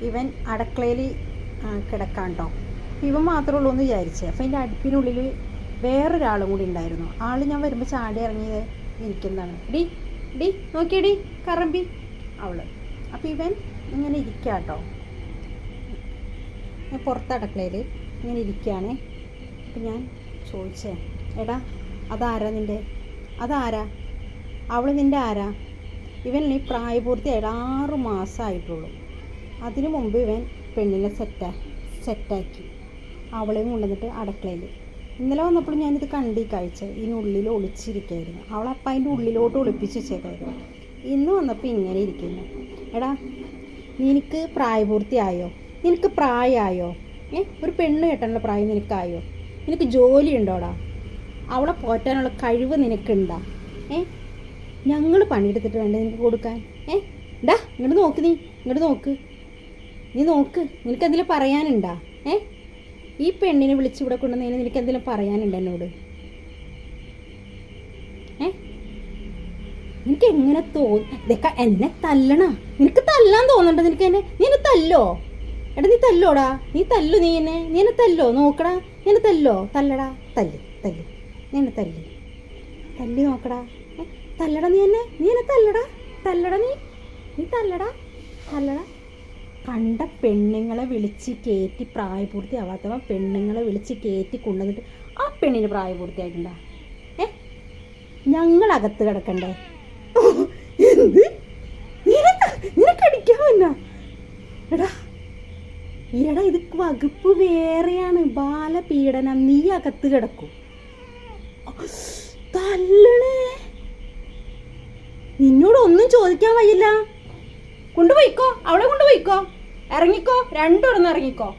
ഇവൻ അടുക്കളയിൽ കിടക്കാൻ കേട്ടോ. ഇവൻ മാത്രമേ ഉള്ളൂ എന്ന് വിചാരിച്ചേ. അപ്പോൾ അതിൻ്റെ അടുപ്പിനുള്ളിൽ വേറൊരാളും കൂടി ഉണ്ടായിരുന്നു. ആൾ ഞാൻ വരുമ്പോൾ ചാടി ഇറങ്ങിയത് ഇരിക്കുന്നതാണ്. ഡി നോക്കിയടി കറമ്പി അവള്. അപ്പോൾ ഇവൻ ഇങ്ങനെ ഇരിക്കുക കേട്ടോ. പുറത്ത് അടുക്കളയിൽ ഇങ്ങനെ ഇരിക്കുകയാണേ. അപ്പം ഞാൻ ചോദിച്ചേ, എടാ അതാരാ അതാരാ അവൾ നിൻ്റെ ആരാ? ഇവൻ ഈ പ്രായപൂർത്തിയായിട്ട് 6 മാസമായിട്ടുള്ളൂ. അതിനു മുമ്പ് ഇവൻ പെണ്ണിനെ സെറ്റാക്കി അവളെയും കൊണ്ടുവന്നിട്ട് അടുക്കളയിൽ. ഇന്നലെ വന്നപ്പോൾ ഞാനിത് കണ്ട് ഈ കാഴ്ച ഇതിനുള്ളിൽ ഒളിച്ചിരിക്കുകയായിരുന്നു. അവളപ്പം അതിൻ്റെ ഉള്ളിലോട്ട് ഒളിപ്പിച്ച് വെച്ചേക്കായിരുന്നു. ഇന്ന് വന്നപ്പോൾ ഇങ്ങനെ ഇരിക്കുന്നു. എടാ നിനക്ക് പ്രായപൂർത്തിയായോ? നിനക്ക് പ്രായമായോ? ഒരു പെണ്ണ് കെട്ടാനുള്ള പ്രായം നിനക്കായോ? നിനക്ക് ജോലി ഉണ്ടോടാ? അവളെ പോറ്റാനുള്ള കഴിവ് നിനക്കുണ്ടാ? ഞങ്ങൾ പണിയെടുത്തിട്ട് വേണ്ടേ നിനക്ക് കൊടുക്കാൻ? ഇങ്ങോട്ട് നോക്ക്, നീ നോക്ക്, നിനക്കെന്തെങ്കിലും പറയാനുണ്ടാ? ഈ പെണ്ണിനെ വിളിച്ച് ഇവിടെ കൊണ്ടുവന്നതിന് നിനക്ക് എന്തെങ്കിലും പറയാനുണ്ട് എന്നോട്? നിനക്ക് എങ്ങനെ ഇതൊക്കെ എന്നെ തല്ലണ? നിനക്ക് തല്ലാൻ തോന്നണ്ട നിനക്ക് എന്നെ? നീ എന്നെ തല്ലോ? എടാ നീ തല്ലോടാ, നീ എന്നെ തല്ലോ, നോക്കടാ, നീ എന്നെ തല്ലോ, തല്ലടാ, തല്ലി നീ എന്നെ തല്ലി നോക്കടാ, തല്ലടാ, നീ എന്നെ തല്ലടാ, നീ തല്ലടാ. കണ്ട പെണ്ണുങ്ങളെ വിളിച്ച് കയറ്റി പ്രായപൂർത്തിയാവാത്തവ പെണ്ണുങ്ങളെ വിളിച്ച് കയറ്റി കൊണ്ടുവന്നിട്ട് ആ പെണ്ണിന് പ്രായപൂർത്തിയായിട്ടുണ്ടാ? ഞങ്ങളകത്ത് കിടക്കണ്ടേ? എന്ത് നിനക്കടിക്കാൻ വന്ന? എടാ ഇത് വകുപ്പ് വേറെയാണ്, ബാലപീഡനം. നീ അകത്ത് കിടക്കും. തല്ലണേ, നിന്നോടൊന്നും ചോദിക്കാൻ വയ്യില്ല. കൊണ്ടുപോയിക്കോ, അവളെ കൊണ്ടുപോയിക്കോ, ഇറങ്ങിക്കോ, രണ്ടും ഇറങ്ങിക്കോ.